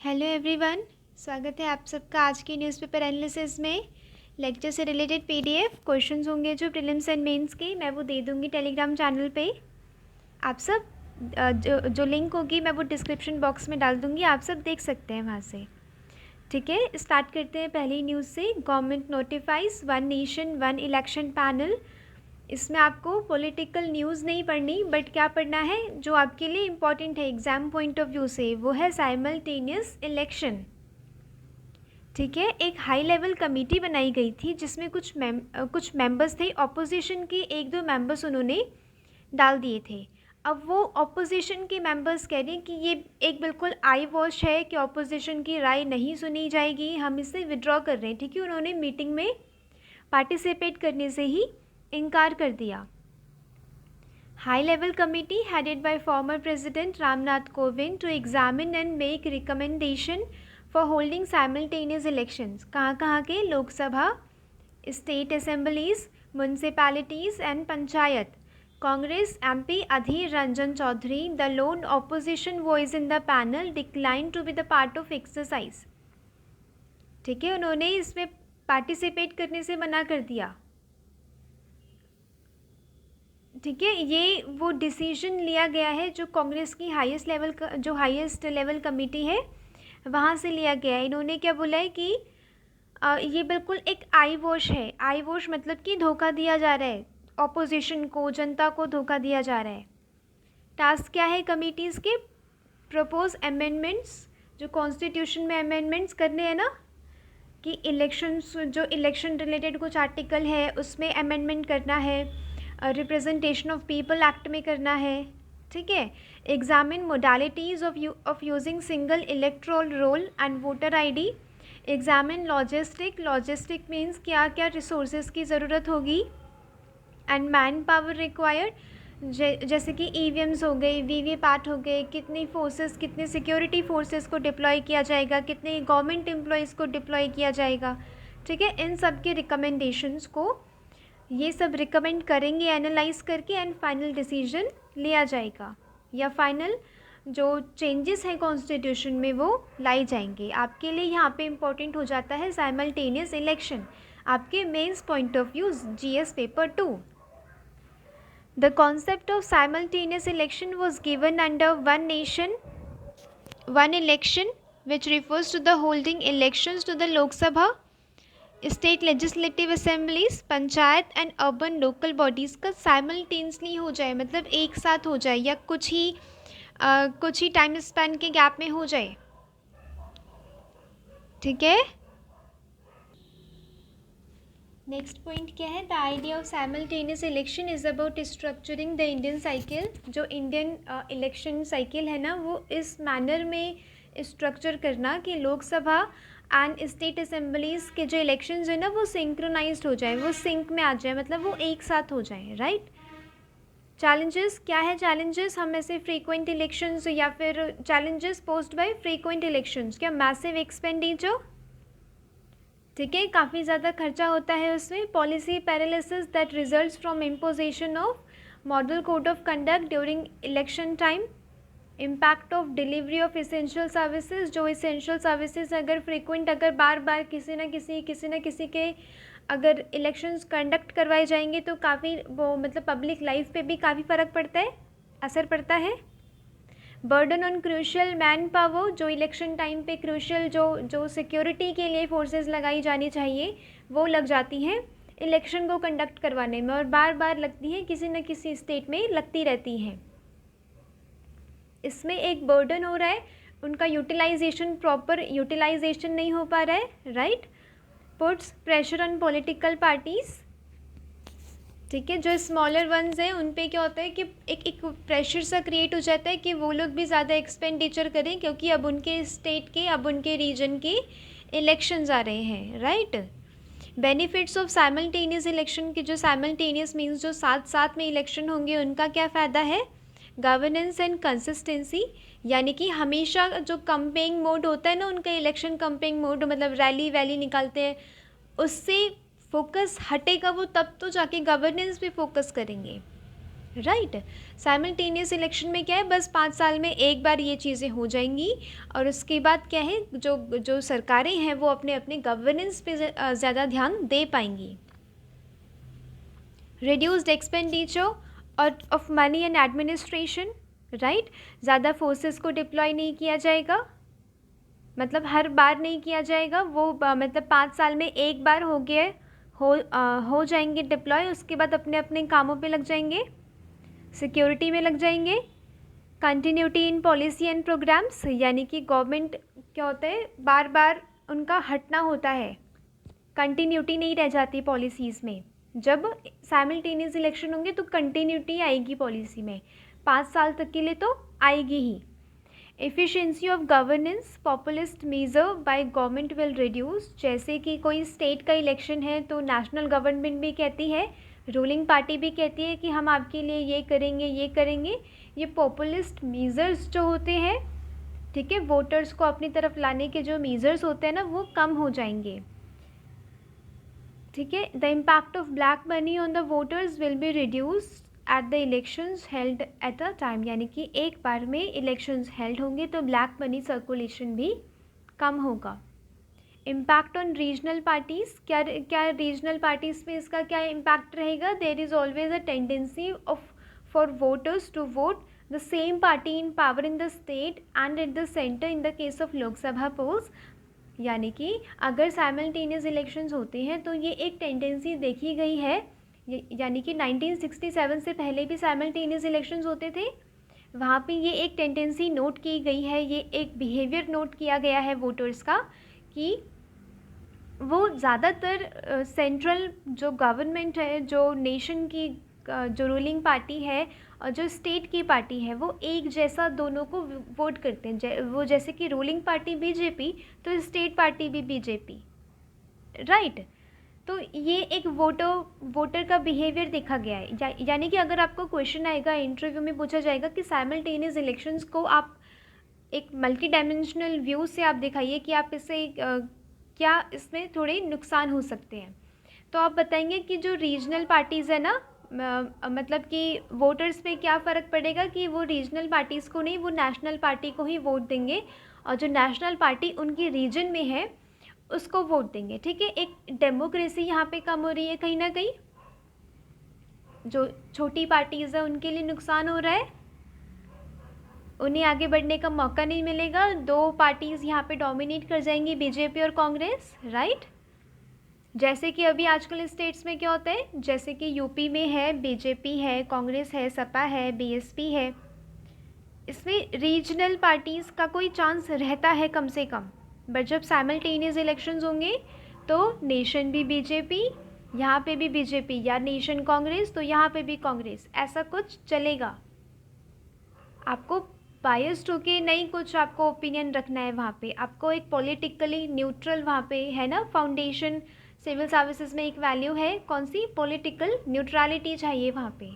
Hello everyone, स्वागत है आप सबका आज की न्यूज़पेपर एनालिसिस में। लेक्चर से रिलेटेड पीडीएफ क्वेश्चंस होंगे जो प्रीलिम्स एंड मेंस के, मैं वो दे दूंगी टेलीग्राम चैनल पे। आप सब जो लिंक होगी मैं वो डिस्क्रिप्शन बॉक्स में डाल दूंगी, आप सब देख सकते हैं वहाँ से। ठीक है, स्टार्ट करते हैं पहली न्यूज़ से। Government notifies one nation one election panel. इसमें आपको पॉलिटिकल न्यूज़ नहीं पढ़नी, बट क्या पढ़ना है जो आपके लिए इम्पॉर्टेंट है एग्ज़ाम पॉइंट ऑफ व्यू से, वो है साइमल्टेनियस इलेक्शन। ठीक है, एक हाई लेवल कमेटी बनाई गई थी जिसमें कुछ मेंबर्स थे ऑपोजिशन के, एक दो मेंबर्स उन्होंने डाल दिए थे। अब वो ऑपोजिशन के मेंबर्स कह रहे हैं कि ये एक बिल्कुल आई वॉश है कि ऑपोजिशन की राय नहीं सुनी जाएगी, हम इसे विड्रॉ कर रहे हैं। ठीक है, उन्होंने मीटिंग में पार्टिसिपेट करने से ही इनकार कर दिया। High level committee headed by former President Ramnath Kovind to examine and make recommendation for holding simultaneous elections। कहाँ के? Lok Sabha, state assemblies, municipalities and panchayat. Congress MP Adhir Ranjan Chowdhury, the lone opposition voice in the panel, decline to be the part of exercise. ठीक है, उन्होंने इसमें participate करने से मना कर दिया। ठीक है, ये वो डिसीजन लिया गया है जो कांग्रेस की हाईएस्ट लेवल कमेटी है वहाँ से लिया गया है। इन्होंने क्या बोला है कि ये बिल्कुल एक आई वॉश है। आई वॉश मतलब कि धोखा दिया जा रहा है ऑपोजिशन को, जनता को धोखा दिया जा रहा है। टास्क क्या है कमिटीज़ के? प्रपोज अमेंडमेंट्स, जो कॉन्स्टिट्यूशन में अमेंडमेंट्स करने हैं ना, कि इलेक्शंस, जो इलेक्शन रिलेटेड कुछ आर्टिकल है उसमें अमेंडमेंट करना है, रिप्रेजेंटेशन ऑफ पीपल एक्ट में करना है। ठीक है, examine modalities of using single electoral roll and voter ID. Examine logistic means क्या क्या रिसोर्सेज की ज़रूरत होगी एंड मैन पावर रिक्वायर्ड, जैसे कि ईवीएम्स हो गए, वीवीपैट हो गए, कितनी फोर्सेस, कितने सिक्योरिटी फोर्सेस को डिप्लॉय किया जाएगा, कितने गवर्नमेंट एम्प्लॉयज़ को डिप्लॉय किया जाएगा। ठीक है, इन सब के रिकमेंडेशंस को ये सब रिकमेंड करेंगे एनालाइज करके, एंड फाइनल डिसीजन लिया जाएगा, या फाइनल जो चेंजेस हैं कॉन्स्टिट्यूशन में वो लाई जाएंगे। आपके लिए यहाँ पे इम्पोर्टेंट हो जाता है साइमल्टेनियस इलेक्शन, आपके mains point of view GS paper 2। The concept of simultaneous election was given under one nation one election which refers to the holding elections to the Lok Sabha, state legislative assemblies, panchayat and urban local bodies का simultaneously हो जाए, मतलब एक साथ हो जाए, या कुछ ही टाइम स्पैन के गैप में हो जाए। ठीक है, नेक्स्ट पॉइंट क्या है? The idea of simultaneous election is about structuring the Indian cycle. जो इंडियन इलेक्शन साइकिल है ना, वो इस मैनर में स्ट्रक्चर करना कि लोकसभा एंड स्टेट असेंबलीज़ के जो इलेक्शंस है ना वो सिंक्रोनाइज्ड हो जाए, वो सिंक में आ जाए, मतलब वो एक साथ हो जाए। राइट। चैलेंजेस क्या है? चैलेंजेस हम ऐसे फ्रीक्वेंट इलेक्शंस, या फिर challenges posed by frequent elections. क्या? Massive expenditure. ठीक है, काफ़ी ज़्यादा खर्चा होता है उसमें। Policy paralysis that results from imposition of model code of conduct during election time. Impact of delivery of essential services. जो इसेंशियल सर्विसेज अगर बार बार किसी न किसी के अगर इलेक्शंस कंडक्ट करवाए जाएंगे तो काफ़ी वो, मतलब पब्लिक लाइफ पे भी काफ़ी फ़र्क पड़ता है, असर पड़ता है। Burden on crucial man power. जो इलेक्शन टाइम पे क्रूशियल जो सिक्योरिटी के लिए फोर्सेस लगाई जानी चाहिए वो लग जाती हैं इलेक्शन को कंडक्ट करवाने में, और बार बार लगती हैं, किसी न किसी स्टेट में लगती रहती हैं। इसमें एक बर्डन हो रहा है, उनका यूटिलाइजेशन, प्रॉपर यूटिलाइजेशन नहीं हो पा रहा है। Right. Puts pressure on political parties. ठीक है, जो स्मॉलर वंस हैं उन पे क्या होता है कि एक प्रेशर सा क्रिएट हो जाता है कि वो लोग भी ज़्यादा एक्सपेंडिचर करें, क्योंकि अब उनके स्टेट के, अब उनके रीजन के इलेक्शंस आ रहे हैं। Right. Benefits of simultaneous election की, जो साइमल्टेनियस मीन्स जो साथ साथ में इलेक्शन होंगे, उनका क्या फ़ायदा है? गवर्नेंस एंड कंसिस्टेंसी, यानी कि हमेशा जो कंपेइंग मोड होता है ना उनका, इलेक्शन कंपेइंग मोड मतलब रैली वैली निकालते हैं, उससे फोकस हटेगा वो, तब तो जाके गवर्नेंस पे फोकस करेंगे। राइट। साइमल्टेनियस इलेक्शन में क्या है, बस 5 साल में एक बार ये चीज़ें हो जाएंगी और उसके बाद क्या है, जो जो सरकारें हैं वो अपने अपने गवर्नेंस पे ज़्यादा ध्यान दे पाएंगी। Reduced expenditure of money and administration, right. ज़्यादा फोर्सेस को डिप्लॉय नहीं किया जाएगा, मतलब हर बार नहीं किया जाएगा वो, मतलब 5 साल में एक बार हो गया, हो जाएंगे डिप्लॉय, उसके बाद अपने अपने कामों पे लग जाएंगे, सिक्योरिटी में लग जाएंगे। Continuity in policy and programmes, यानी कि गवर्नमेंट क्या होता है, बार बार उनका हटना होता है, कंटिन्यूटी नहीं रह जाती पॉलिसीज़ में। जब साइमल्टेनियस इलेक्शन होंगे तो कंटिन्यूटी आएगी पॉलिसी में, 5 साल तक के लिए तो आएगी ही। Efficiency of governance, populist measure by government will reduce, जैसे कि कोई स्टेट का इलेक्शन है तो नेशनल गवर्नमेंट भी कहती है, रूलिंग पार्टी भी कहती है कि हम आपके लिए ये करेंगे ये करेंगे। ये पॉपुलिस्ट मेजर्स जो होते हैं, ठीक है, वोटर्स को अपनी तरफ लाने के जो मेजर्स होते हैं ना, वो कम हो जाएंगे, ठीक है। The impact of black money on the voters will be reduced at the elections held at a time, यानी कि एक बार में इलेक्शंस हेल्ड होंगे तो ब्लैक मनी सर्कुलेशन भी कम होगा। इम्पैक्ट ऑन रीजनल पार्टीज़, क्या रीजनल पार्टीज़ पे इसका क्या इम्पैक्ट रहेगा। There is always a tendency of for voters to vote the same party in power in the state and at the centre in the case of Lok Sabha polls, यानी कि अगर simultaneous elections होते हैं तो ये एक टेंडेंसी देखी गई है, यानी कि 1967 से पहले भी साइमल्टेनियस इलेक्शंस होते थे, वहाँ पे ये एक टेंडेंसी नोट की गई है, ये एक बिहेवियर नोट किया गया है वोटर्स का, कि वो ज़्यादातर सेंट्रल जो गवर्नमेंट है, जो नेशन की जो रूलिंग पार्टी है और जो स्टेट की पार्टी है, वो एक जैसा दोनों को वोट करते हैं। वो जैसे कि रूलिंग पार्टी बीजेपी तो स्टेट पार्टी भी बीजेपी, राइट। तो ये एक वोटर का बिहेवियर देखा गया है, यानी कि अगर आपको क्वेश्चन आएगा, इंटरव्यू में पूछा जाएगा कि साइमल्टेनियस इलेक्शंस को आप एक मल्टी डायमेंशनल व्यू से आप दिखाइए कि आप इससे क्या इसमें थोड़े नुकसान हो सकते हैं, तो आप बताएंगे कि जो रीजनल पार्टीज़ है ना, मतलब कि वोटर्स पे क्या फ़र्क पड़ेगा कि वो रीजनल पार्टीज़ को नहीं, वो नेशनल पार्टी को ही वोट देंगे, और जो नेशनल पार्टी उनकी रीजन में है उसको वोट देंगे, ठीक है। एक डेमोक्रेसी यहाँ पे कम हो रही है कहीं ना कहीं, जो छोटी पार्टीज़ है उनके लिए नुकसान हो रहा है, उन्हें आगे बढ़ने का मौका नहीं मिलेगा, 2 पार्टीज़ यहाँ पे डोमिनेट कर जाएंगी, बीजेपी और कांग्रेस, राइट। जैसे कि अभी आजकल स्टेट्स में क्या होता है, जैसे कि यूपी में है बीजेपी है, कांग्रेस है, सपा है, बीएसपी है, इसमें रीजनल पार्टीज़ का कोई चांस रहता है कम से कम, बट जब साइमल्टेनियस इलेक्शंस होंगे तो नेशन भी बीजेपी, यहाँ पे भी बीजेपी, या नेशन कांग्रेस तो यहाँ पे भी कांग्रेस, ऐसा कुछ चलेगा। आपको बायस्ड होके नहीं कुछ आपको ओपिनियन रखना है, वहाँ पे आपको एक पॉलिटिकली न्यूट्रल, वहाँ पे है ना, फाउंडेशन सिविल सर्विसेज में एक वैल्यू है, कौन सी, पॉलिटिकल न्यूट्रलिटी चाहिए वहाँ पे,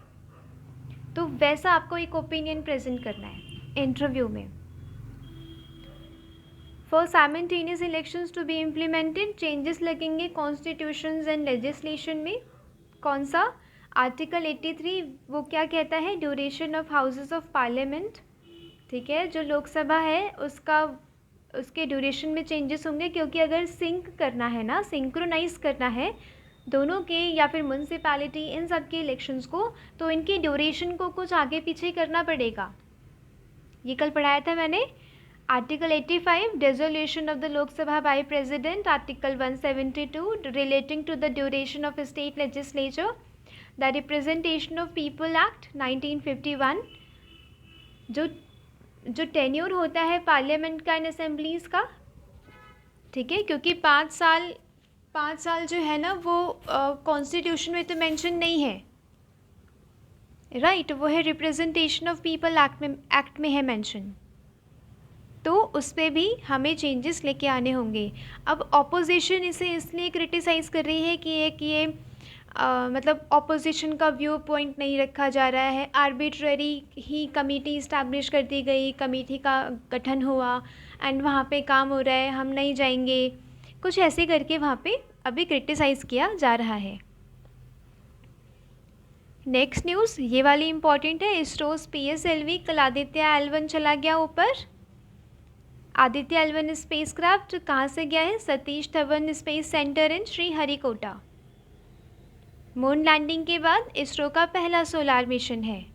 तो वैसा आपको एक ओपिनियन प्रेजेंट करना है इंटरव्यू में। For simultaneous elections to be implemented, changes लगेंगे कॉन्स्टिट्यूशंस एंड लेजिस्लेशन में। कौन सा, आर्टिकल 83, वो क्या कहता है, duration of houses of parliament, ठीक है, जो लोकसभा है उसके ड्यूरेशन में चेंजेस होंगे, क्योंकि अगर सिंक करना है ना, सिंक्रोनाइज करना है दोनों के, या फिर म्यूनसिपैलिटी, इन सब के इलेक्शंस को, तो इनकी ड्यूरेशन को कुछ आगे पीछे करना पड़ेगा। ये कल पढ़ाया था मैंने, article 85, dissolution of the Lok Sabha by president, article 172 relating to the duration of state legislature, the representation of people act 1951, जो टेन्योर होता है पार्लियामेंट का इन असेंबलीज़ का, ठीक है, क्योंकि 5 साल जो है ना वो कॉन्स्टिट्यूशन में तो मेंशन नहीं है, राइट, वो है रिप्रेजेंटेशन ऑफ पीपल एक्ट में है मेंशन, तो उस पर भी हमें चेंजेस लेके आने होंगे। अब ऑपोजिशन इसे इसलिए क्रिटिसाइज़ कर रही है कि ये मतलब ऑपोजिशन का व्यू पॉइंट नहीं रखा जा रहा है, आर्बिट्ररी ही कमेटी इस्टेब्लिश कर दी गई, कमेटी का गठन हुआ एंड वहाँ पे काम हो रहा है, हम नहीं जाएंगे, कुछ ऐसे करके वहाँ पे अभी क्रिटिसाइज़ किया जा रहा है। नेक्स्ट न्यूज़ ये वाली इंपॉर्टेंट है। इसरोस PSLV कल आदित्य L1 चला गया ऊपर। आदित्य L1 स्पेसक्राफ्ट कहाँ से गया है? सतीश धवन स्पेस सेंटर इन श्रीहरिकोटा। मून लैंडिंग के बाद इसरो का पहला सोलार मिशन है।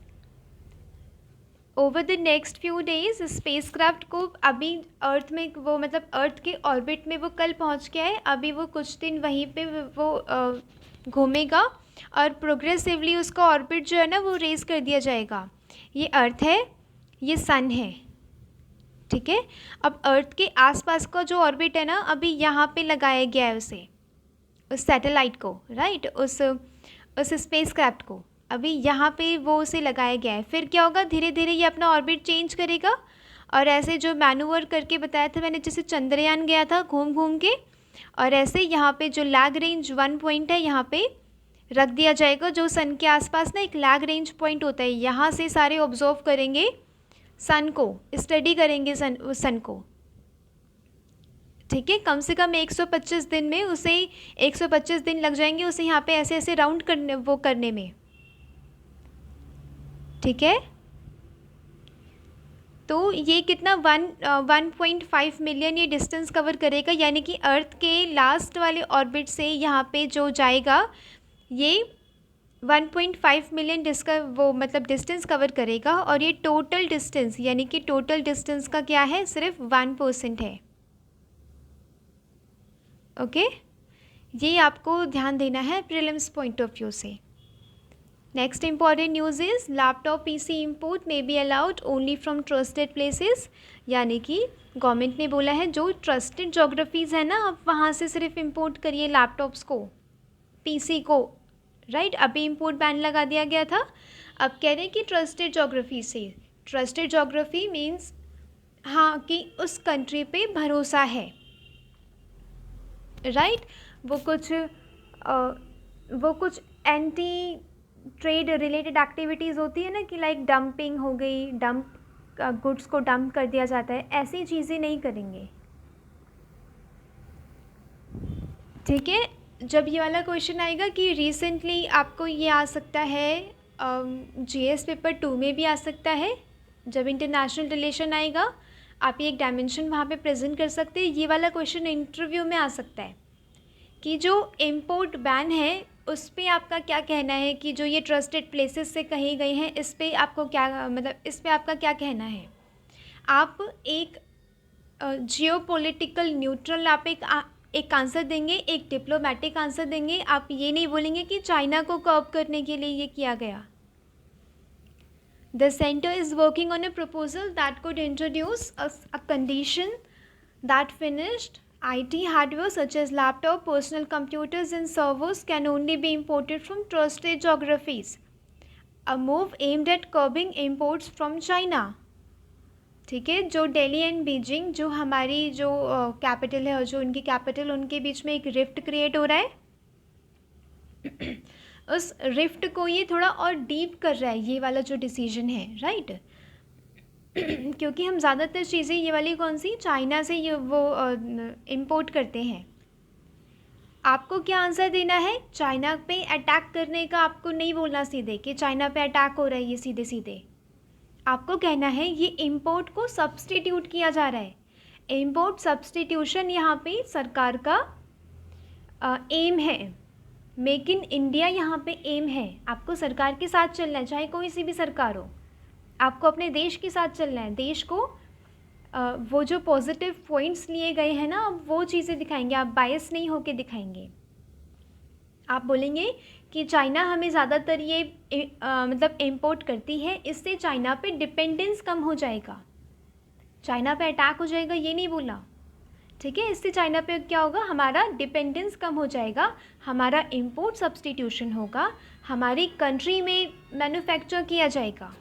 Over the next few days spacecraft को अभी अर्थ में वो मतलब अर्थ के ऑर्बिट में वो कल पहुंच गया है। अभी वो कुछ दिन वहीं पे वो घूमेगा और प्रोग्रेसिवली उसका ऑर्बिट जो है ना वो रेस कर दिया जाएगा। ये अर्थ है, ये सन है, ठीक है। अब अर्थ के आसपास का जो ऑर्बिट है ना अभी यहाँ पे लगाया गया है उसे, उस सैटेलाइट को, राइट, उस स्पेसक्राफ्ट को अभी यहाँ पे वो उसे लगाया गया है। फिर क्या होगा, धीरे धीरे ये अपना ऑर्बिट चेंज करेगा और ऐसे जो मैनूवर करके बताया था मैंने, जैसे चंद्रयान गया था घूम घूम के, और ऐसे यहाँ पे जो लैग रेंज 1 पॉइंट है यहाँ पे रख दिया जाएगा। जो सन के आसपास ना एक लैग रेंज पॉइंट होता है, यहाँ से सारे ऑब्जर्व करेंगे सन को, स्टडी करेंगे सन को, ठीक है। कम से कम 125 दिन में उसे 125 दिन लग जाएंगे उसे यहाँ पे ऐसे ऐसे राउंड करने में, ठीक है। तो ये कितना 1.5 मिलियन ये डिस्टेंस कवर करेगा, यानी कि अर्थ के लास्ट वाले ऑर्बिट से यहाँ पे जो जाएगा ये 1.5 मिलियन वो मतलब डिस्टेंस कवर करेगा। और ये टोटल डिस्टेंस, यानी कि टोटल डिस्टेंस का क्या है, सिर्फ 1% है। ओके, ये आपको ध्यान देना है प्रीलिम्स पॉइंट ऑफ व्यू से। Next important news is laptop PC import may be allowed only from trusted places, यानी कि गवर्नमेंट ने बोला है जो ट्रस्टेड जोग्राफीज़ है ना आप वहाँ से सिर्फ इंपोर्ट करिए लैपटॉप्स को, PC को, राइट। अभी इंपोर्ट बैन लगा दिया गया था, अब कह रहे हैं कि ट्रस्टेड जोग्राफी से। ट्रस्टेड जोग्राफी मीन्स हाँ कि उस कंट्री पे भरोसा है, राइट। वो कुछ एंटी ट्रेड रिलेटेड एक्टिविटीज़ होती है ना कि लाइक डंपिंग हो गई, गुड्स को डंप कर दिया जाता है, ऐसी चीज़ें नहीं करेंगे, ठीक है। जब ये वाला क्वेश्चन आएगा कि रिसेंटली, आपको ये आ सकता है GS पेपर 2 में भी आ सकता है। जब इंटरनेशनल रिलेशन आएगा आप ये एक डायमेंशन वहाँ पे प्रेजेंट कर सकते हैं। ये वाला क्वेश्चन इंटरव्यू में आ सकता है कि जो इम्पोर्ट बैन है उस पर आपका क्या कहना है, कि जो ये ट्रस्टेड प्लेसेस से कही गई हैं इस पर आपको क्या मतलब इस पर आपका क्या कहना है। आप एक जियोपॉलिटिकल न्यूट्रल आप एक आंसर देंगे, एक डिप्लोमेटिक आंसर देंगे। आप ये नहीं बोलेंगे कि चाइना को कर्ब करने के लिए ये किया गया। The centre is working on A proposal that could introduce a condition that finished IT hardware such as laptop, personal computers and servers can only be imported from trusted geographies. A move aimed at curbing imports from China. ठीक है, जो Delhi and Beijing जो हमारी जो capital है और जो उनकी कैपिटल, उनके बीच में एक रिफ्ट क्रिएट हो रहा है। उस रिफ्ट को ये थोड़ा और डीप कर रहा है ये वाला जो डिसीजन है, राइट। क्योंकि हम ज़्यादातर चीज़ें ये वाली कौन सी चाइना से ये वो इंपोर्ट करते हैं। आपको क्या आंसर देना है, चाइना पे अटैक करने का आपको नहीं बोलना सीधे कि चाइना पे अटैक हो रहा है, ये सीधे सीधे आपको कहना है ये इंपोर्ट को सब्सटीट्यूट किया जा रहा है। इंपोर्ट सब्सटीट्यूशन यहाँ पे सरकार का एम है, मेक इन इंडिया यहाँ पे एम है। आपको सरकार के साथ चलना है, चाहे कोई सी भी सरकार हो, आपको अपने देश के साथ चलना है। देश को वो जो पॉजिटिव पॉइंट्स लिए गए हैं ना वो चीज़ें दिखाएंगे, आप बायस नहीं होके दिखाएंगे। आप बोलेंगे कि चाइना हमें ज़्यादातर ये मतलब इंपोर्ट करती है, इससे चाइना पे डिपेंडेंस कम हो जाएगा, चाइना पे अटैक हो जाएगा, ये नहीं बोला, ठीक है। इससे चाइना पे क्या होगा, हमारा डिपेंडेंस कम हो जाएगा, हमारा इंपोर्ट सब्सटीट्यूशन होगा, हमारी कंट्री में मैन्युफैक्चर किया जाएगा,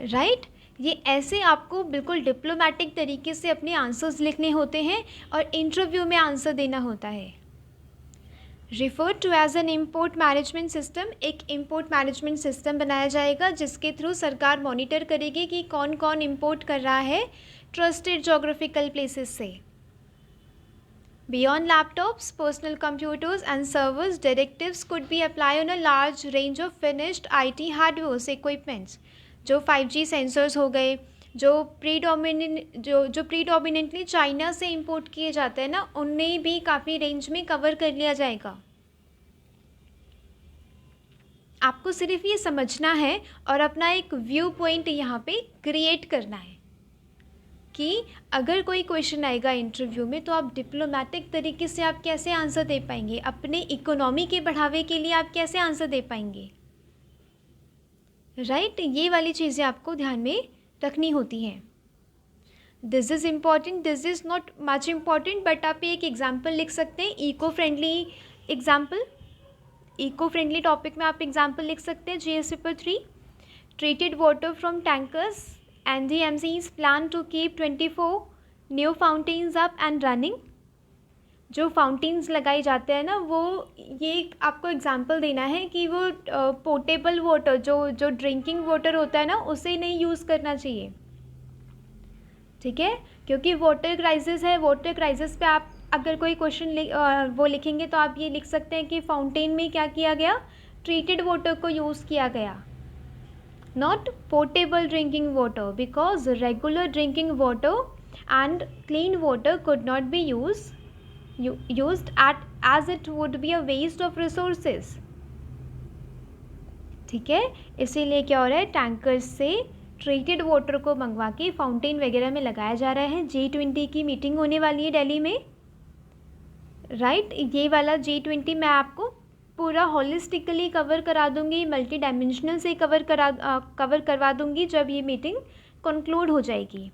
राइट। ये ऐसे आपको बिल्कुल डिप्लोमेटिक तरीके से अपने आंसर्स लिखने होते हैं और इंटरव्यू में आंसर देना होता है। Refer to as an import management system, एक इम्पोर्ट मैनेजमेंट सिस्टम बनाया जाएगा जिसके थ्रू सरकार मॉनिटर करेगी कि कौन कौन इम्पोर्ट कर रहा है ट्रस्टेड जोग्राफिकल प्लेसेस से। Beyond laptops, personal computers and servers, directives could be applied on a large range of finished IT hardware equipments. जो 5G सेंसर्स हो गए, जो प्रीडोमिनेंटली चाइना से इंपोर्ट किए जाते हैं ना, उन्हें भी काफ़ी रेंज में कवर कर लिया जाएगा. आपको सिर्फ ये समझना है और अपना एक व्यू पॉइंट यहाँ पे क्रिएट करना है कि अगर कोई क्वेश्चन आएगा इंटरव्यू में तो आप डिप्लोमेटिक तरीके से आप कैसे आंसर दे पाएंगे, अपने इकोनॉमी के बढ़ावे के लिए आप कैसे आंसर दे पाएंगे. राइट, ये वाली चीज़ें आपको ध्यान में रखनी होती हैं. This is important, this is not much important, but आप एक एग्जाम्पल लिख सकते हैं. Eco friendly example, eco friendly topic में आप एग्जाम्पल लिख सकते हैं. GS paper 3, treated water from tankers, NDMC's plan to keep 24 new fountains up and running. जो फाउंटेन्स लगाए जाते हैं ना, वो ये आपको एग्जांपल देना है कि वो पोर्टेबल वाटर, जो ड्रिंकिंग वाटर होता है ना, उसे नहीं यूज़ करना चाहिए. ठीक है, क्योंकि वाटर क्राइसिस है. वाटर क्राइसिस पे आप अगर कोई क्वेश्चन वो लिखेंगे तो आप ये लिख सकते हैं कि फाउंटेन में क्या किया गया, ट्रीटेड वाटर को यूज़ किया गया, not potable drinking water, because regular drinking water and clean water could not be used as it would be a waste of resources. ठीक है, इसीलिए क्या हो रहा है, टैंकर्स से ट्रीटेड वाटर को मंगवा के फाउंटेन वगैरह में लगाया जा रहा है. G20 की मीटिंग होने वाली है दिल्ली में. राइट, ये वाला G20 मैं आपको पूरा होलिस्टिकली कवर करा दूंगी, मल्टी डायमेंशनल से कवर करवा दूंगी जब ये मीटिंग कंक्लूड हो जाएगी.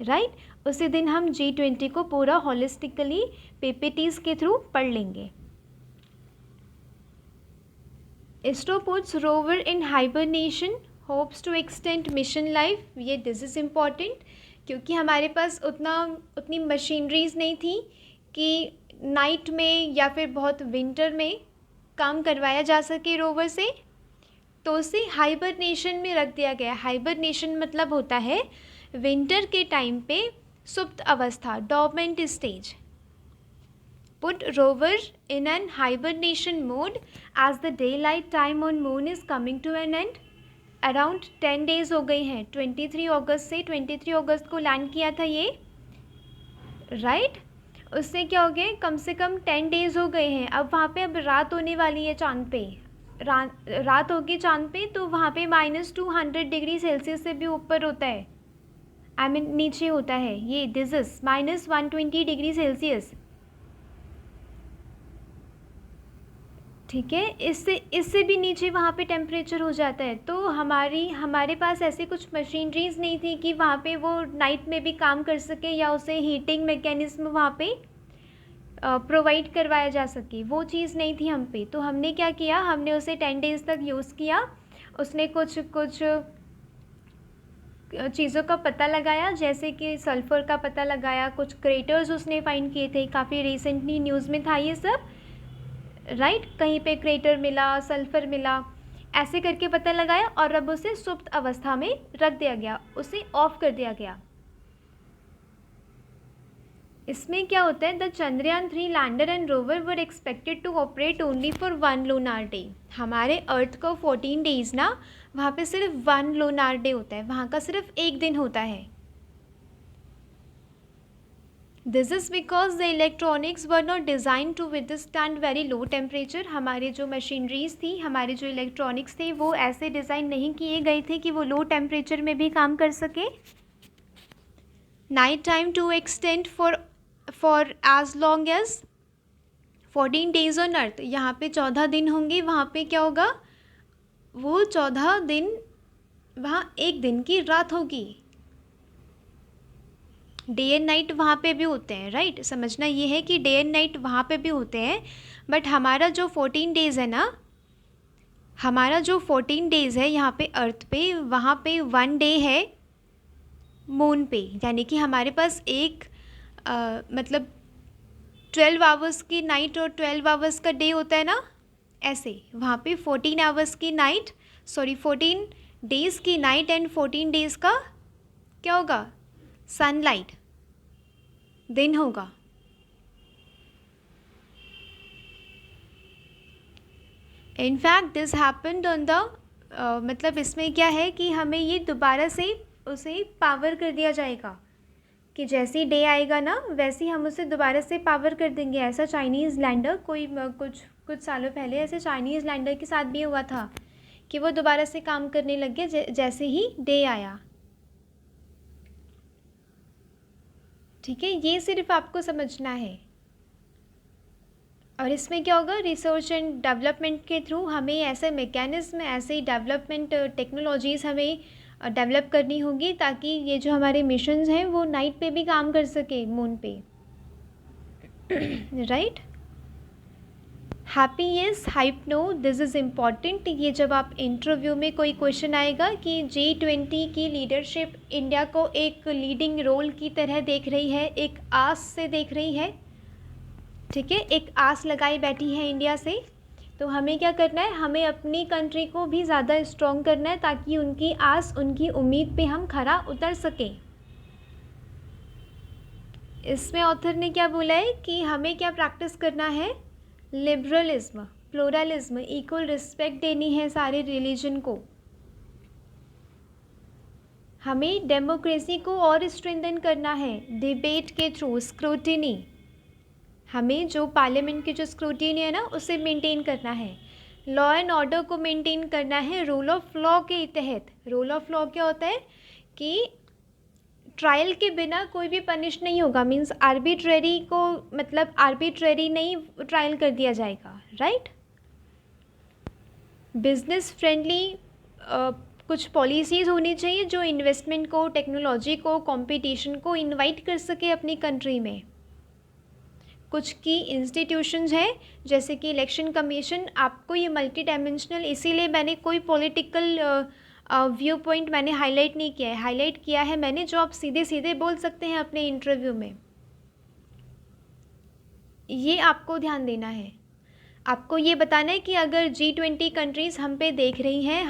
राइट, उसी दिन हम G20 को पूरा होलिस्टिकली PPTs के थ्रू पढ़ लेंगे. ISRO puts rover in hibernation, hopes to extend mission life. ये दिस इज़ इम्पॉर्टेंट, क्योंकि हमारे पास उतनी मशीनरीज नहीं थी कि नाइट में या फिर बहुत विंटर में काम करवाया जा सके रोवर से, तो उसे हाइबरनेशन में रख दिया गया. हाइबरनेशन मतलब होता है विंटर के टाइम पे सुप्त अवस्था, dormant stage. Put rover in an hibernation mode as the day light time on moon is coming to an end. Around 10 days हो गए हैं. 23 अगस्त से 23 अगस्त को लैंड किया था ये. राइट, उससे क्या हो गया, कम से कम 10 डेज़ हो गए हैं. अब वहाँ पे अब रात होने वाली है चाँद पे, रात होगी चाँद पे, तो वहाँ पे -200 डिग्री सेल्सियस से भी ऊपर होता है, आई मीन नीचे होता है ये. This is -120 degree Celsius. ठीक है, इससे भी नीचे वहाँ पे टेम्परेचर हो जाता है. तो हमारे पास ऐसे कुछ मशीनरीज नहीं थी कि वहाँ पे वो नाइट में भी काम कर सके या उसे हीटिंग मैकेनिज्म वहाँ पे प्रोवाइड करवाया जा सके. वो चीज़ नहीं थी हम पे. तो हमने क्या किया, हमने उसे 10 डेज़ तक यूज़ किया. उसने कुछ चीज़ों का पता लगाया, जैसे कि सल्फ़र का पता लगाया, कुछ क्रेटर्स उसने फाइंड किए थे. काफ़ी रिसेंटली न्यूज़ में था ये सब. राइट, कहीं पे क्रेटर मिला, सल्फ़र मिला, ऐसे करके पता लगाया और अब उसे सुप्त अवस्था में रख दिया गया, उसे ऑफ कर दिया गया. इसमें क्या होता है, the Chandrayaan 3 lander and rover were expected to operate only for 1 lunar day. हमारे अर्थ को 14 डेज़ ना, वहाँ पे सिर्फ 1 लूनार डे होता है, वहाँ का सिर्फ एक दिन होता है. This is because the electronics were not designed to withstand very low temperature. हमारे जो मशीनरीज थी, हमारे जो इलेक्ट्रॉनिक्स थे, वो ऐसे डिज़ाइन नहीं किए गए थे कि वो लो टेम्परेचर में भी काम कर सके. Night time to extend for as long as 14 days on earth. यहाँ पे 14 दिन होंगे, वहाँ पे क्या होगा, वो 14 दिन, वहाँ एक दिन की रात होगी. डे एंड नाइट वहाँ पे भी होते हैं. राइट, समझना ये है कि डे एंड नाइट वहाँ पे भी होते हैं, बट हमारा जो 14 डेज़ है ना, हमारा जो 14 डेज़ है यहाँ पे अर्थ पे, वहाँ पे 1 डे है मून पे. यानी कि हमारे पास एक मतलब 12 आवर्स की नाइट और 12 आवर्स का डे होता है ना, ऐसे वहाँ पे 14 आवर्स की नाइट, 14 डेज़ की नाइट एंड 14 डेज़ का क्या होगा, सनलाइट दिन होगा. In fact this happened on the मतलब इसमें क्या है कि हमें ये दोबारा से उसे पावर कर दिया जाएगा कि जैसे ही डे आएगा ना वैसे ही हम उसे दोबारा से पावर कर देंगे। ऐसा चाइनीज़ लैंडर कुछ सालों पहले ऐसे चाइनीज़ लैंडर के साथ भी हुआ था कि वो दोबारा से काम करने लग गए जैसे ही डे आया। ठीक है, ये सिर्फ आपको समझना है। और इसमें क्या होगा, रिसर्च एंड डेवलपमेंट के थ्रू हमें ऐसे मैकेनिज्म, ऐसे डेवलपमेंट टेक्नोलॉजीज़ हमें डेवलप करनी होगी ताकि ये जो हमारे मिशंस हैं वो नाइट पे भी काम कर सके, मून पे। Right. Happy yes, hype no, this is important. ये जब आप इंटरव्यू में कोई क्वेश्चन आएगा कि G20 की लीडरशिप इंडिया को एक लीडिंग रोल की तरह देख रही है, एक आस से देख रही है। ठीक है, एक आस लगाई बैठी है इंडिया से, तो हमें क्या करना है, हमें अपनी कंट्री को भी ज़्यादा स्ट्रॉन्ग करना है ताकि उनकी आस, उनकी उम्मीद पे हम खरा उतर सकें। इसमें ऑथर ने क्या बोला है कि हमें क्या प्रैक्टिस करना है, लिबरलिज्म, प्लूरलिज्म, इक्वल रिस्पेक्ट देनी है सारे रिलीजन को। हमें डेमोक्रेसी को और स्ट्रेंथन करना है डिबेट के थ्रू, स्क्रूटिनी। हमें जो पार्लियामेंट की जो स्क्रूटिनी है ना उसे मेंटेन करना है। लॉ एंड ऑर्डर को मेंटेन करना है रूल ऑफ लॉ के तहत। रूल ऑफ लॉ क्या होता है कि ट्रायल के बिना कोई भी पनिश नहीं होगा, मीन्स आर्बिट्रेरी को, मतलब आर्बिट्रेरी नहीं ट्रायल कर दिया जाएगा। राइट। बिजनेस फ्रेंडली कुछ पॉलिसीज़ होनी चाहिए जो इन्वेस्टमेंट को, टेक्नोलॉजी को, कंपटीशन को इनवाइट कर सके अपनी कंट्री में। कुछ की इंस्टीट्यूशंस हैं जैसे कि इलेक्शन कमीशन। आपको ये मल्टी डायमेंशनल, इसीलिए मैंने कोई पॉलिटिकल व्यू पॉइंट मैंने हाईलाइट नहीं किया है, हाईलाइट किया है मैंने जो आप सीधे सीधे बोल सकते हैं अपने इंटरव्यू में। ये आपको ध्यान देना है। आपको ये बताना है कि अगर G20 कंट्रीज़ हम पे देख रही हैं,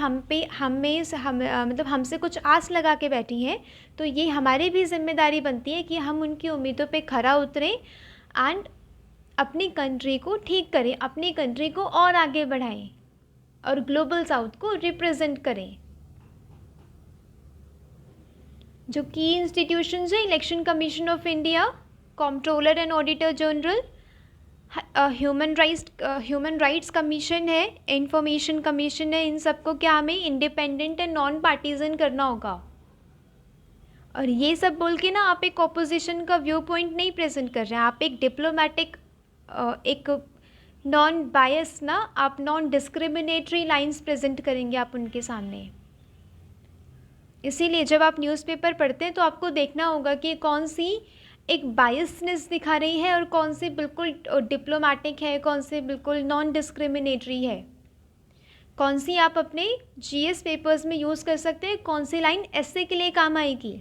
मतलब हमसे कुछ आस लगा के बैठी हैं, तो ये हमारी भी जिम्मेदारी बनती है कि हम उनकी उम्मीदों पे खरा उतरें एंड अपनी कंट्री को ठीक करें, अपनी कंट्री को और आगे बढ़ाएं और ग्लोबल साउथ को रिप्रेजेंट करें। जो की इंस्टीट्यूशंस हैं, election commission of India, controller and auditor general, human rights commission है, इंफॉर्मेशन कमीशन है, इन सबको क्या हमें इंडिपेंडेंट एंड नॉन पार्टीजन करना होगा। और ये सब बोल के ना आप एक ऑपोजिशन का व्यू पॉइंट नहीं प्रेजेंट कर रहे हैं, आप एक डिप्लोमेटिक, एक नॉन बायस ना, आप नॉन डिस्क्रिमिनेटरी लाइंस प्रेजेंट करेंगे आप उनके सामने। इसीलिए जब आप न्यूज़पेपर पढ़ते हैं तो आपको देखना होगा कि कौन सी एक बायसनेस दिखा रही है और कौन सी बिल्कुल डिप्लोमेटिक है, कौन सी बिल्कुल नॉन डिस्क्रिमिनेटरी है, कौन सी आप अपने GS पेपर्स में यूज़ कर सकते हैं, कौन सी लाइन ऐसे के लिए काम आएगी।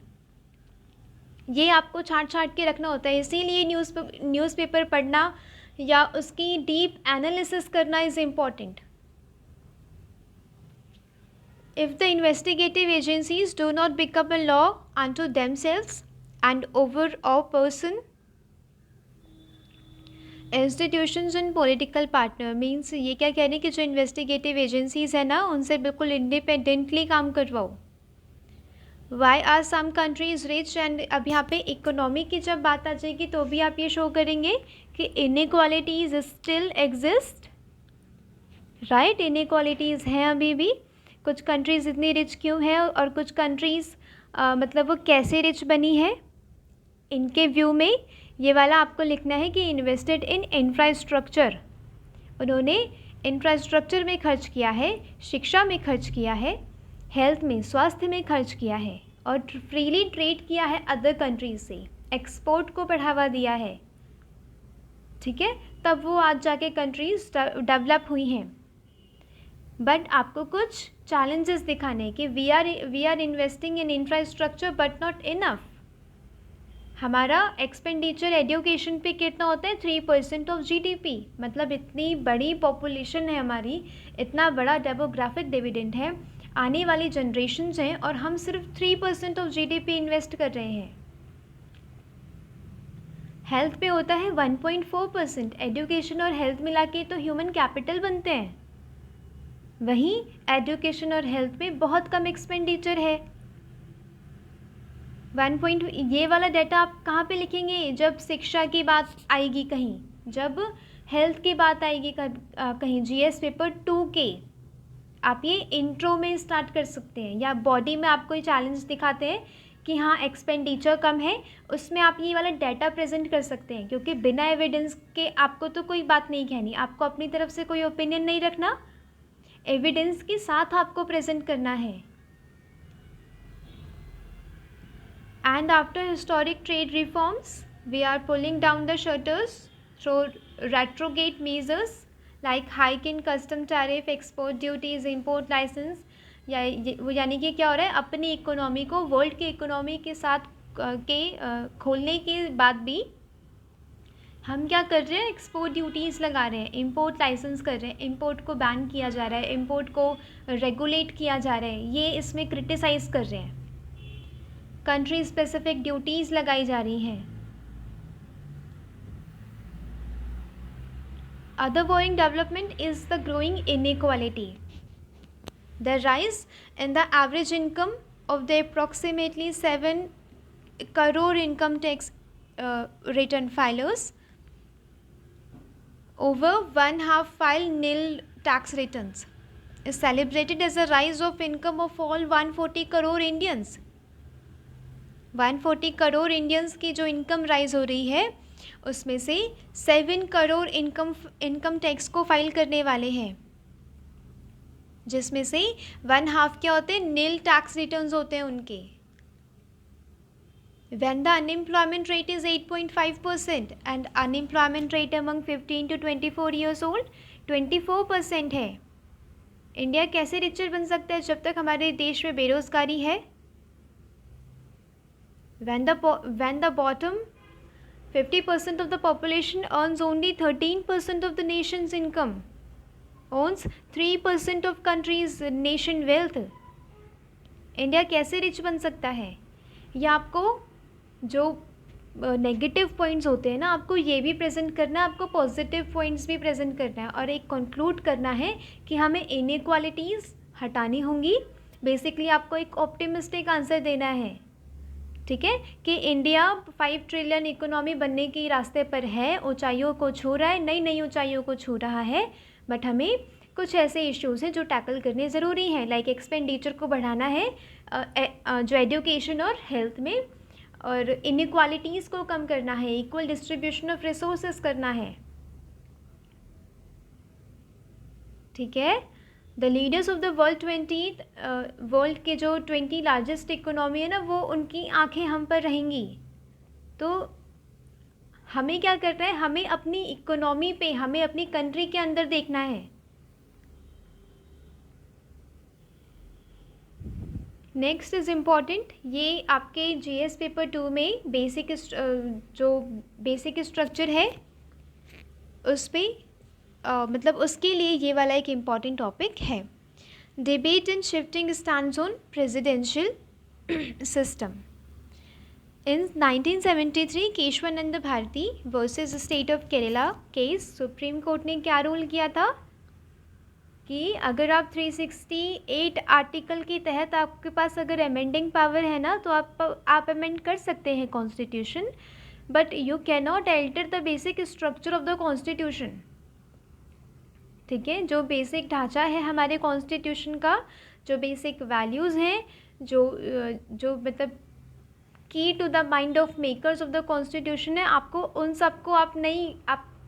ये आपको छांट के रखना होता है। इसीलिए न्यूज़पेपर पढ़ना या उसकी डीप एनालिसिस करना is important. If the investigative agencies do not become a law unto themselves and over a person, institutions and political partner, means ये क्या कह रहे हैं कि जो investigative agencies है ना उनसे बिल्कुल independently काम करवाओ। Why are some countries rich and अब यहाँ पे इकोनॉमी की जब बात आ जाएगी तो भी आप ये शो करेंगे कि inequalities still exist, right? inequalities हैं अभी भी। कुछ कंट्रीज़ इतनी रिच क्यों है और कुछ कंट्रीज़ मतलब वो कैसे रिच बनी है, इनके व्यू में ये वाला आपको लिखना है कि इन्वेस्टेड इन इंफ्रास्ट्रक्चर, उन्होंने इंफ्रास्ट्रक्चर में खर्च किया है, शिक्षा में खर्च किया है, हेल्थ में, स्वास्थ्य में खर्च किया है और फ्रीली ट्रेड किया है अदर कंट्रीज से, एक्सपोर्ट को बढ़ावा दिया है। ठीक है, तब वो आज जाके कंट्रीज डेवलप हुई हैं। बट आपको कुछ चैलेंजेस दिखाने हैं कि we are investing in infrastructure but not enough. हमारा एक्सपेंडिचर एजुकेशन पे कितना होता है, 3% ऑफ GDP, मतलब इतनी बड़ी पॉपुलेशन है हमारी, इतना बड़ा डेमोग्राफिक डिविडेंड है, आने वाली जनरेशन्स हैं और हम सिर्फ 3% ऑफ GDP इन्वेस्ट कर रहे हैं। हेल्थ पे होता है 1.4%, एजुकेशन और हेल्थ मिला के तो ह्यूमन कैपिटल बनते हैं। वहीं एजुकेशन और हेल्थ में बहुत कम एक्सपेंडिचर है। 1 ये वाला डाटा आप कहाँ पे लिखेंगे? जब शिक्षा की बात आएगी कहीं, जब हेल्थ की बात आएगी कहीं, जीएस पेपर 2 के आप ये इंट्रो में स्टार्ट कर सकते हैं, या बॉडी में आपको ये चैलेंज दिखाते हैं कि हाँ एक्सपेंडिचर कम है, उसमें आप ये वाला डाटा प्रेजेंट कर सकते हैं। क्योंकि बिना एविडेंस के आपको तो कोई बात नहीं कहनी, आपको अपनी तरफ से कोई ओपिनियन नहीं रखना, एविडेंस के साथ आपको प्रेजेंट करना है। And after historic trade reforms we are pulling down the shutters through retrograde measures like hike in custom tariff, export duties, import license. यानी कि क्या हो रहा है, अपनी इकोनॉमी को वर्ल्ड की इकोनॉमी के साथ खोलने के बाद भी हम क्या कर रहे हैं, एक्सपोर्ट ड्यूटीज़ लगा रहे हैं, इम्पोर्ट लाइसेंस कर रहे हैं, इम्पोर्ट को बैन किया जा रहा है, इम्पोर्ट को रेगुलेट किया जा रहा है, ये इसमें क्रिटिसाइज़ कर रहे हैं। कंट्री स्पेसिफिक ड्यूटीज़ लगाई जा रही हैं। Other worrying development is the growing inequality. The rise in the average income of the approximately 7 crore income tax return filers. Over one half file nil tax returns. Is celebrated as a rise of income of all 140 crore Indians. 140 crore Indians की जो income rise हो रही है उसमें से 7 crore income tax को file करने वाले हैं, जिसमें से 1/2 क्या होते हैं, नील टैक्स रिटर्न्स होते हैं उनके। When the unemployment rate is 8.5% and unemployment rate among 15 to 24 years old 24% है। इंडिया कैसे रिचर बन सकता है जब तक हमारे देश में बेरोजगारी है? When the bottom 50% of the population earns only 13% of the nation's income, owns 3% of country's nation wealth, India कैसे रिच बन सकता है? या आपको जो नेगेटिव पॉइंट्स होते हैं ना, आपको ये भी प्रेजेंट करना है, आपको पॉजिटिव पॉइंट्स भी प्रेजेंट करना है, और एक कंक्लूड करना है कि हमें इनइक्वालिटीज़ हटानी होंगी। बेसिकली आपको एक ऑप्टिमिस्टिक आंसर देना है, ठीक है, कि इंडिया 5 ट्रिलियन इकोनॉमी बनने के रास्ते पर है, ऊंचाइयों को छू रहा है, नई नई ऊंचाइयों को छू रहा है। बट हमें कुछ ऐसे इश्यूज़ हैं जो टैकल करने ज़रूरी हैं, लाइक एक्सपेंडिचर को बढ़ाना है जो एजुकेशन और हेल्थ में, और इनइक्वालिटीज़ को कम करना है, इक्वल डिस्ट्रीब्यूशन ऑफ रिसोर्सेज करना है, ठीक है। The leaders of the world के जो 20 लार्जेस्ट इकोनॉमी है ना, वो उनकी आंखें हम पर रहेंगी। तो हमें क्या करना है, हमें अपनी इकोनॉमी पे, हमें अपनी कंट्री के अंदर देखना है। नेक्स्ट इज़ इम्पॉर्टेंट, ये आपके जीएस पेपर 2 में जो बेसिक स्ट्रक्चर है उस पर मतलब उसके लिए ये वाला एक इम्पॉर्टेंट टॉपिक है। Debate and shifting stands on presidential system. In 1973 Kesavananda Bharati versus state of Kerala case, supreme court ने क्या रूल किया था कि अगर आप 368 आर्टिकल के तहत आपके पास अगर अमेंडिंग पावर है ना, तो आप अमेंड कर सकते हैं constitution, but you can not alter the basic structure of the constitution, ठीक है। जो बेसिक ढांचा है हमारे कॉन्स्टिट्यूशन का, जो बेसिक वैल्यूज़ हैं, जो मतलब की to the mind of makers of the constitution है, आपको उन सबको आप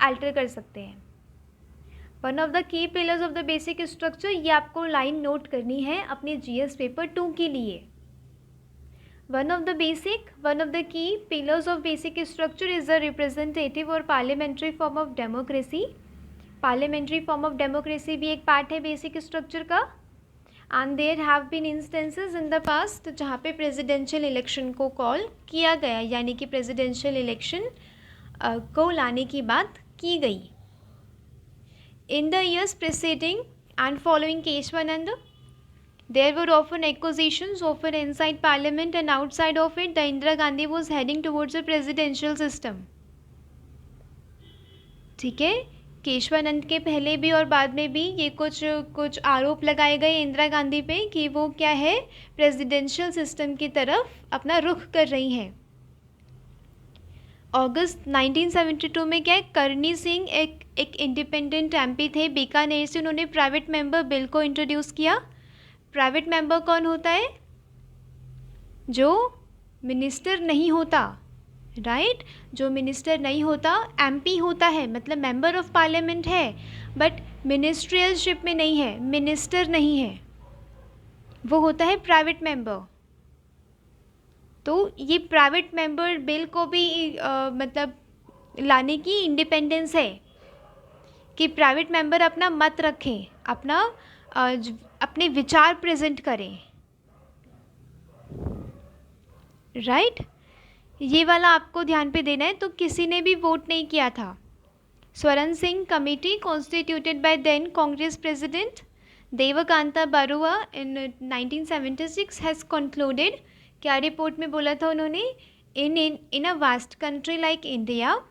अल्टर कर सकते हैं। One of the key pillars of the basic structure, ये आपको लाइन नोट करनी है अपने जीएस पेपर 2 के लिए। One of the key pillars of basic structure is the representative और parliamentary form of democracy. Parliamentary form of democracy भी एक पार्ट है बेसिक स्ट्रक्चर का। And there have been instances in the past जहाँ पे presidential election को call किया गया, यानी कि प्रेसिडेंशियल इलेक्शन को लाने की बात की गई। In the years preceding and following Kesavananda, there were often accusations often inside parliament and outside of it. The Indira Gandhi was heading towards a presidential system, ठीक है, केशवानंद के पहले भी और बाद में भी ये कुछ कुछ आरोप लगाए गए इंदिरा गांधी पे कि वो क्या है, प्रेसिडेंशियल सिस्टम की तरफ अपना रुख कर रही हैं। अगस्त 1972 में क्या है, करनी सिंह एक इंडिपेंडेंट एमपी थे बीकानेर से, उन्होंने प्राइवेट मेंबर बिल को इंट्रोड्यूस किया। प्राइवेट मेंबर कौन होता है? जो मिनिस्टर नहीं होता, राइट जो मिनिस्टर नहीं होता, एमपी होता है, मतलब मेंबर ऑफ पार्लियामेंट है बट मिनिस्ट्रियलशिप में नहीं है, मिनिस्टर नहीं है, वो होता है प्राइवेट मेंबर। तो ये प्राइवेट मेंबर बिल को भी मतलब लाने की इंडिपेंडेंस है कि प्राइवेट मेंबर अपना मत रखें, अपना अपने विचार प्रेजेंट करें, राइट ये वाला आपको ध्यान पे देना है। तो किसी ने भी वोट नहीं किया था। Swaran Singh committee constituted by then Congress president Devkanta Barooah in 1976 has concluded, क्या रिपोर्ट में बोला था उन्होंने, in a vast country like India,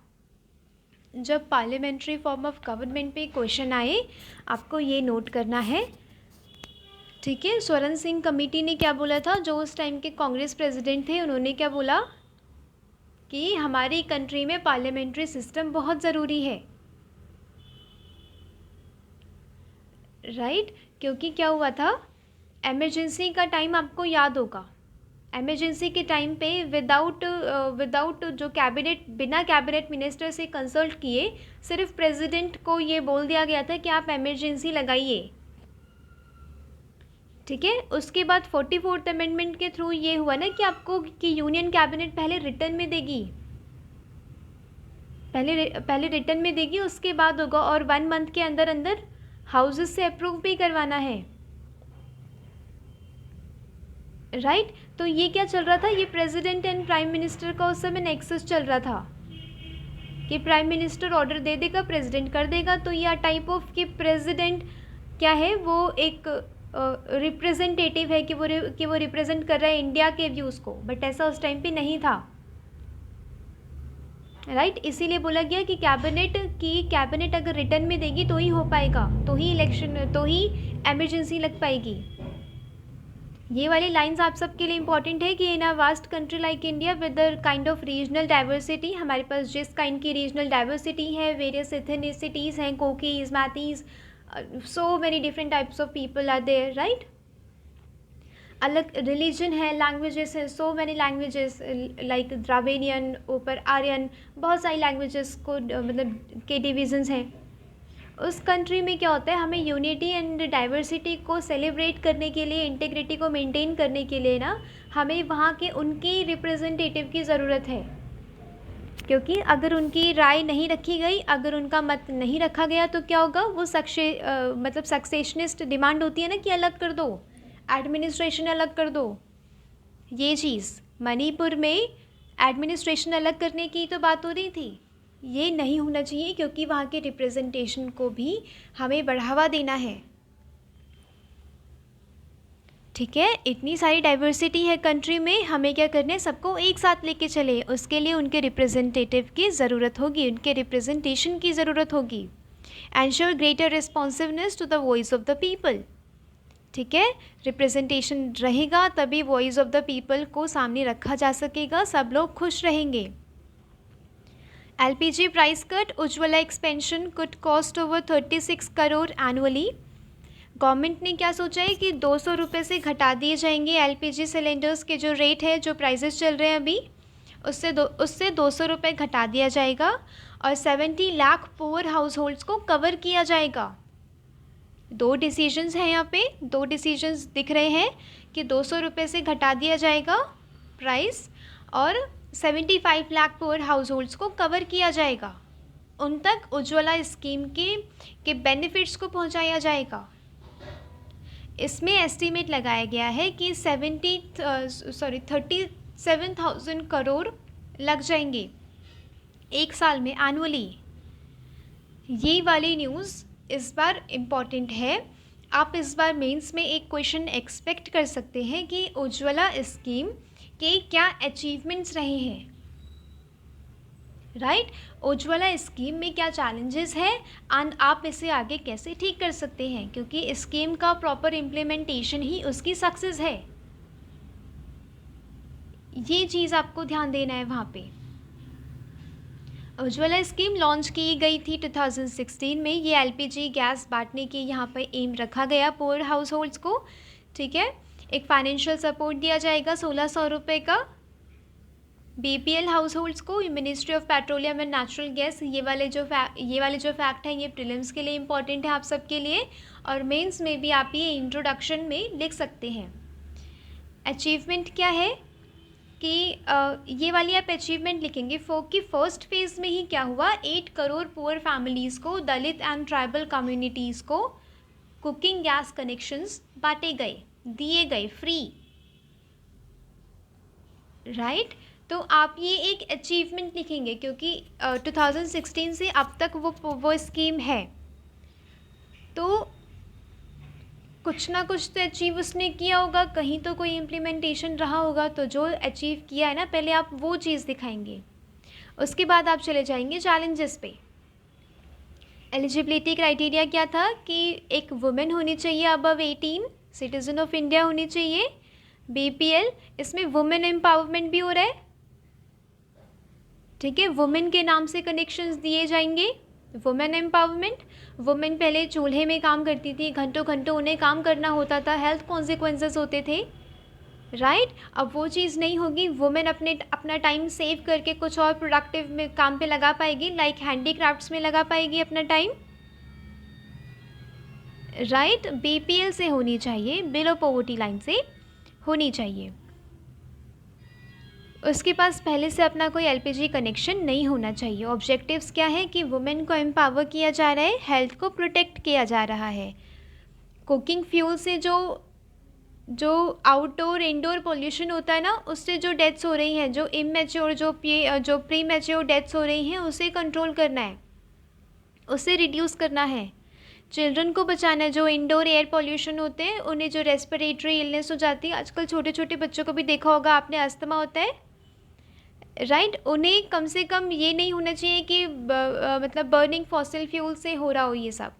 जब पार्लियामेंट्री फॉर्म ऑफ गवर्नमेंट पे क्वेश्चन आए आपको ये नोट करना है, ठीक है। स्वरण सिंह कमेटी ने क्या बोला था, जो उस टाइम के कांग्रेस प्रेसिडेंट थे, उन्होंने क्या बोला कि हमारी कंट्री में पार्लियामेंट्री सिस्टम बहुत ज़रूरी है, राइट क्योंकि क्या हुआ था, एमरजेंसी का टाइम आपको याद होगा, एमरजेंसी के टाइम पे विदाउट जो कैबिनेट, बिना कैबिनेट मिनिस्टर से कंसल्ट किए सिर्फ प्रेसिडेंट को ये बोल दिया गया था कि आप एमरजेंसी लगाइए, ठीक है। उसके बाद 44th अमेंडमेंट के थ्रू ये हुआ ना कि आपको कि यूनियन कैबिनेट पहले रिटर्न में देगी, पहले रिटर्न में देगी, उसके बाद होगा, और 1 मंथ के अंदर अंदर हाउसेस से अप्रूव भी करवाना है, राइट तो ये क्या चल रहा था, ये प्रेसिडेंट एंड प्राइम मिनिस्टर का उस समय नेक्सस चल रहा था कि प्राइम मिनिस्टर ऑर्डर दे देगा, प्रेसिडेंट कर देगा। तो यह टाइप ऑफ कि प्रेसिडेंट क्या है, वो एक रिप्रेजेंटेटिव है कि वो रिप्रेजेंट कर रहा है इंडिया के व्यूज़ को, बट ऐसा उस टाइम पे नहीं था, राइट इसीलिए बोला गया कि कैबिनेट अगर रिटर्न में देगी तो ही हो पाएगा, तो ही इलेक्शन, तो ही एमरजेंसी लग पाएगी। ये वाली लाइंस आप सबके लिए इंपॉर्टेंट है कि in a vast country like India with the kind of regional diversity, हमारे पास जिस काइंड की रीजनल डाइवर्सिटी है, वेरियस एथनिसिटीज़ हैं, Kukis, Meiteis, so many different types of people are there, right अलग रिलीजन है, लैंग्वेजेस हैं, so many languages like Dravidian, ऊपर आर्यन, बहुत सारी लैंग्वेजेस को मतलब के डिविजन्स हैं। उस कंट्री में क्या होता है, हमें यूनिटी एंड डाइवर्सिटी को सेलिब्रेट करने के लिए, इंटीग्रिटी को मेंटेन करने के लिए ना, हमें वहाँ के उनकी रिप्रेजेंटेटिव की ज़रूरत है, क्योंकि अगर उनकी राय नहीं रखी गई, अगर उनका मत नहीं रखा गया तो क्या होगा, वो मतलब सक्सेशनिस्ट डिमांड होती है ना कि अलग कर दो, एडमिनिस्ट्रेशन अलग कर दो, ये चीज़ मणिपुर में एडमिनिस्ट्रेशन अलग करने की तो बात हो रही थी, ये नहीं होना चाहिए क्योंकि वहाँ के रिप्रेजेंटेशन को भी हमें बढ़ावा देना है, ठीक है। इतनी सारी डाइवर्सिटी है कंट्री में, हमें क्या करना है, सबको एक साथ लेके चले, उसके लिए उनके रिप्रेजेंटेटिव की ज़रूरत होगी, उनके रिप्रेजेंटेशन की ज़रूरत होगी। Ensure greater responsiveness to the voice of the people, ठीक है, रिप्रेजेंटेशन रहेगा तभी वॉइस ऑफ द पीपल को सामने रखा जा सकेगा, सब लोग खुश रहेंगे। LPG price cut, Ujjwala expansion could cost over 36 crore annually. Government ने क्या सोचा है कि 200 रुपये से घटा दिए जाएंगे LPG सिलेंडर्स के जो रेट है, जो प्राइसेस चल रहे हैं अभी, उससे 200 रुपये घटा दिया जाएगा और 70 लाख पुअर हाउस होल्ड्स को कवर किया जाएगा। 2 डिसीजंस हैं यहाँ पे, 2 डिसीजंस दिख रहे हैं कि 200 रुपये से घटा दिया जाएगा प्राइस और 75 लाख पुअर हाउस होल्ड्स को कवर किया जाएगा, उन तक उज्ज्वला स्कीम के बेनिफिट्स को पहुँचाया जाएगा। इसमें एस्टीमेट लगाया गया है कि 37,000 करोड़ लग जाएंगे एक साल में एनुअली। ये वाली न्यूज़ इस बार इम्पॉर्टेंट है, आप इस बार मेंस में एक क्वेश्चन एक्सपेक्ट कर सकते हैं कि उज्ज्वला स्कीम के क्या अचीवमेंट्स रहे हैं, राइट। उज्ज्वला स्कीम में क्या चैलेंजेस है एंड आप इसे आगे कैसे ठीक कर सकते हैं, क्योंकि स्कीम का प्रॉपर इम्प्लीमेंटेशन ही उसकी सक्सेस है। ये चीज़ आपको ध्यान देना है वहाँ पे। उज्ज्वला स्कीम लॉन्च की गई थी 2016 में। ये एलपीजी गैस बांटने की यहाँ पर एम रखा गया पुअर हाउस होल्ड्स को, ठीक है। एक फाइनेंशियल सपोर्ट दिया जाएगा 1600 रुपये का। बीपीएल हाउस होल्ड्स को ministry of petroleum and natural gas, ये वाले जो फैक्ट हैं ये प्रीलिम्स के लिए इम्पॉर्टेंट है आप सबके लिए, और मेंस में भी आप ये इंट्रोडक्शन में लिख सकते हैं। अचीवमेंट क्या है कि ये वाली आप अचीवमेंट लिखेंगे कि फर्स्ट फेज़ में ही क्या हुआ, 8 करोड़ पुअर फैमिलीज़ को, दलित एंड ट्राइबल कम्युनिटीज़ को कुकिंग गैस कनेक्शंस बांटे गए, दिए गए फ्री, राइट। तो आप ये एक अचीवमेंट लिखेंगे क्योंकि 2016 से अब तक वो स्कीम है, तो कुछ ना कुछ तो अचीव उसने किया होगा, कहीं तो कोई इम्प्लीमेंटेशन रहा होगा, तो जो अचीव किया है ना पहले आप वो चीज़ दिखाएंगे। उसके बाद आप चले जाएंगे चैलेंजेस पे। एलिजिबिलिटी क्राइटेरिया क्या था कि एक वुमेन होनी चाहिए अबव 18, सिटीज़न ऑफ इंडिया होनी चाहिए। बीपीएल, इसमें वुमेन एम्पावरमेंट भी हो रहा है, ठीक है। वुमेन के नाम से कनेक्शंस दिए जाएंगे। वुमेन एम्पावरमेंट, वुमेन पहले चूल्हे में काम करती थी, घंटों घंटों उन्हें काम करना होता था, हेल्थ कॉन्सिक्वेंसेस होते थे, राइट। अब वो चीज़ नहीं होगी, वुमेन अपना टाइम सेव करके कुछ और प्रोडक्टिव में काम पे लगा पाएगी, लाइक हैंडीक्राफ्ट्स में लगा पाएगी अपना टाइम, राइट। बीपीएल से होनी चाहिए, बिलो पॉवर्टी लाइन से होनी चाहिए। उसके पास पहले से अपना कोई एलपीजी कनेक्शन नहीं होना चाहिए। ऑब्जेक्टिव्स क्या है कि वुमेन को एम्पावर किया जा रहा है, हेल्थ को प्रोटेक्ट किया जा रहा है। कुकिंग फ्यूल से जो आउटडोर इंडोर पोल्यूशन होता है ना, उससे जो डेथ्स हो रही हैं, जो इमैच्योर जो प्री मैच्योर डेथ्स हो रही हैं, उसे कंट्रोल करना है, उसे रिड्यूस करना है। चिल्ड्रन को बचाना है, जो इंडोर एयर पोल्यूशन होते हैं, उन्हें जो रेस्पिरेटरी इलनेस हो जाती है, आजकल छोटे छोटे बच्चों को भी देखा होगा आपने, अस्थमा होता है, राइट। उन्हें कम से कम ये नहीं होना चाहिए कि मतलब बर्निंग फॉसिल फ्यूल से हो रहा हो, ये सब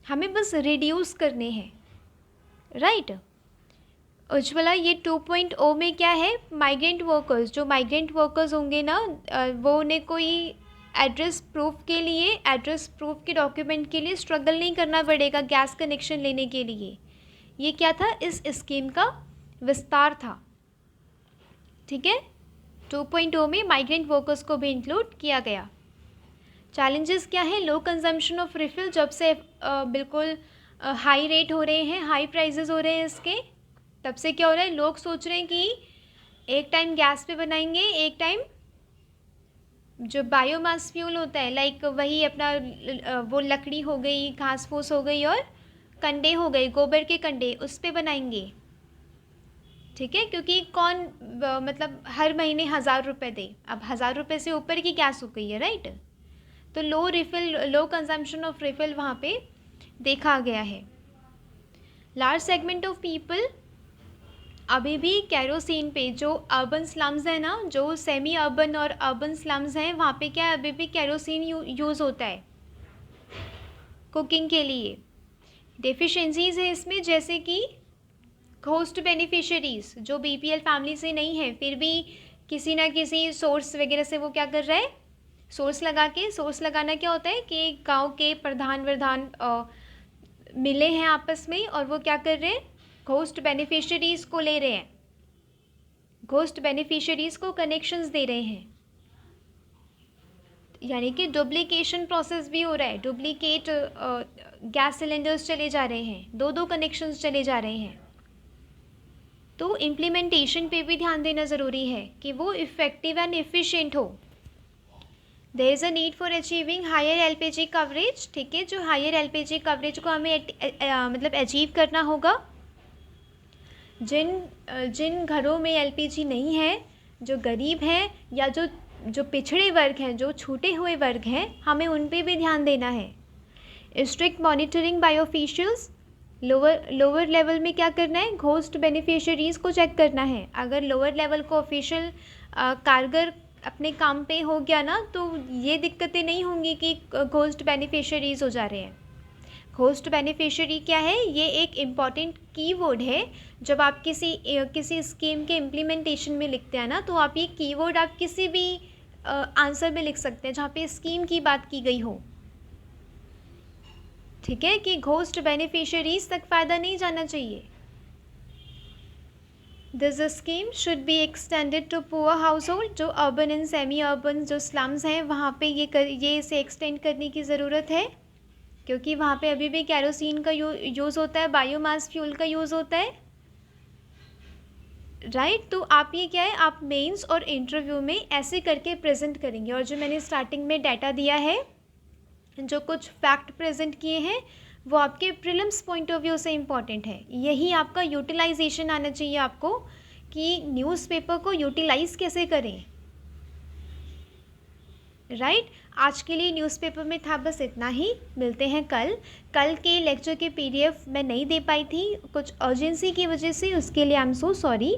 हमें बस रिड्यूस करने हैं, राइट। उज्ज्वला ये 2.0 में क्या है, माइग्रेंट वर्कर्स, जो माइग्रेंट वर्कर्स होंगे ना, वो उन्हें कोई एड्रेस प्रूफ के डॉक्यूमेंट के लिए स्ट्रगल नहीं करना पड़ेगा गैस कनेक्शन लेने के लिए। ये क्या था, इस स्कीम का विस्तार था, ठीक है। 2.0 में माइग्रेंट वर्कर्स को भी इंक्लूड किया गया। चैलेंजेस क्या है, लो कंजम्पशन ऑफ रिफिल, जब से बिल्कुल हाई रेट हो रहे हैं, हाई प्राइजेस हो रहे हैं इसके, तब से क्या हो रहा है, लोग सोच रहे हैं कि एक टाइम गैस पे बनाएंगे, एक टाइम जो बायोमास फ्यूल होता है, लाइक वही अपना वो लकड़ी हो गई, घास फूस हो गई और कंडे हो गए, गोबर के कंडे, उस पर बनाएंगे, ठीक है। क्योंकि कौन मतलब हर महीने 1000 रुपये दे, अब 1000 रुपये से ऊपर की गैस हो गई है, राइट। तो लो कंजम्पशन ऑफ रिफिल वहाँ पे देखा गया है। लार्ज सेगमेंट ऑफ पीपल अभी भी कैरोसिन पे, जो अर्बन स्लम्स हैं ना, जो सेमी अर्बन और अर्बन स्लम्स हैं, वहाँ पे क्या है, अभी भी कैरोसिन यूज़ होता है कुकिंग के लिए। डेफिशिएंसीज है इसमें, जैसे कि होस्ट बेनिफिशरीज़ जो बीपीएल फैमिली से नहीं है, फिर भी किसी ना किसी सोर्स वगैरह से वो क्या कर रहा है, सोर्स लगाना क्या होता है कि गांव के प्रधान मिले हैं आपस में, और वो क्या कर रहे हैं, घोस्ट बेनिफिशरीज़ को ले रहे हैं, घोस्ट बेनिफिशरीज़ को कनेक्शंस दे रहे हैं, यानी कि डुप्लीकेशन प्रोसेस भी हो रहा है। डुप्लीकेट गैस सिलेंडर्स चले जा रहे हैं, दो कनेक्शंस चले जा रहे हैं। तो इम्प्लीमेंटेशन पे भी ध्यान देना ज़रूरी है कि वो इफ़ेक्टिव एंड एफिशिएंट हो। There is a need for achieving higher LPG coverage, ठीक है। जो हायर एलपीजी कवरेज को हमें मतलब अचीव करना होगा। जिन घरों में एलपीजी नहीं है, जो गरीब हैं या जो पिछड़े वर्ग हैं, जो छूटे हुए वर्ग हैं, हमें उन पे भी ध्यान देना है। Strict monitoring by officials, lower level में क्या करना है, घोस्ट बेनिफिशरीज़ को चेक करना है। अगर लोअर लेवल को ऑफिशियल कारगर अपने काम पे हो गया ना, तो ये दिक्कतें नहीं होंगी कि घोस्ट बेनिफिशियरीज हो जा रहे हैं। घोस्ट बेनिफिशियरी क्या है, ये एक इम्पॉर्टेंट कीवर्ड है। जब आप किसी स्कीम के इम्प्लीमेंटेशन में लिखते हैं ना, तो आप ये कीवर्ड आप किसी भी आंसर में लिख सकते हैं जहाँ पे स्कीम की बात की गई हो। ठीक है, कि घोस्ट बेनिफिशियरीज तक फ़ायदा नहीं जाना चाहिए। This scheme should be extended to poor household, जो अर्बन एंड सेमी अर्बन जो स्लम्स हैं वहाँ पे ये इसे एक्सटेंड करने की ज़रूरत है, क्योंकि वहाँ पे अभी भी कैरोसिन का यूज़ होता है, बायोमास फ्यूल का यूज़ होता है। राइट, तो आप ये क्या है, आप मेंस और इंटरव्यू में ऐसे करके प्रेजेंट करेंगे। और जो मैंने स्टार्टिंग में डाटा दिया है, जो कुछ फैक्ट प्रेजेंट किए हैं, वो आपके प्रीलिम्स पॉइंट ऑफ व्यू से इम्पॉर्टेंट है। यही आपका यूटिलाइजेशन आना चाहिए आपको, कि न्यूज़पेपर को यूटिलाइज़ कैसे करें। राइट, आज के लिए न्यूज़पेपर में था बस इतना ही। मिलते हैं कल के लेक्चर के PDF मैं नहीं दे पाई थी कुछ अर्जेंसी की वजह से, उसके लिए आई एम सो सॉरी।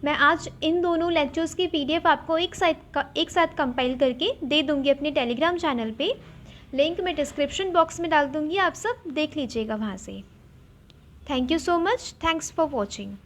मैं आज इन दोनों लेक्चर्स की PDF आपको एक साथ कंपाइल करके दे दूँगी अपने टेलीग्राम चैनल पे। लिंक मैं डिस्क्रिप्शन बॉक्स में डाल दूँगी, आप सब देख लीजिएगा वहाँ से। Thank you so much, thanks for watching.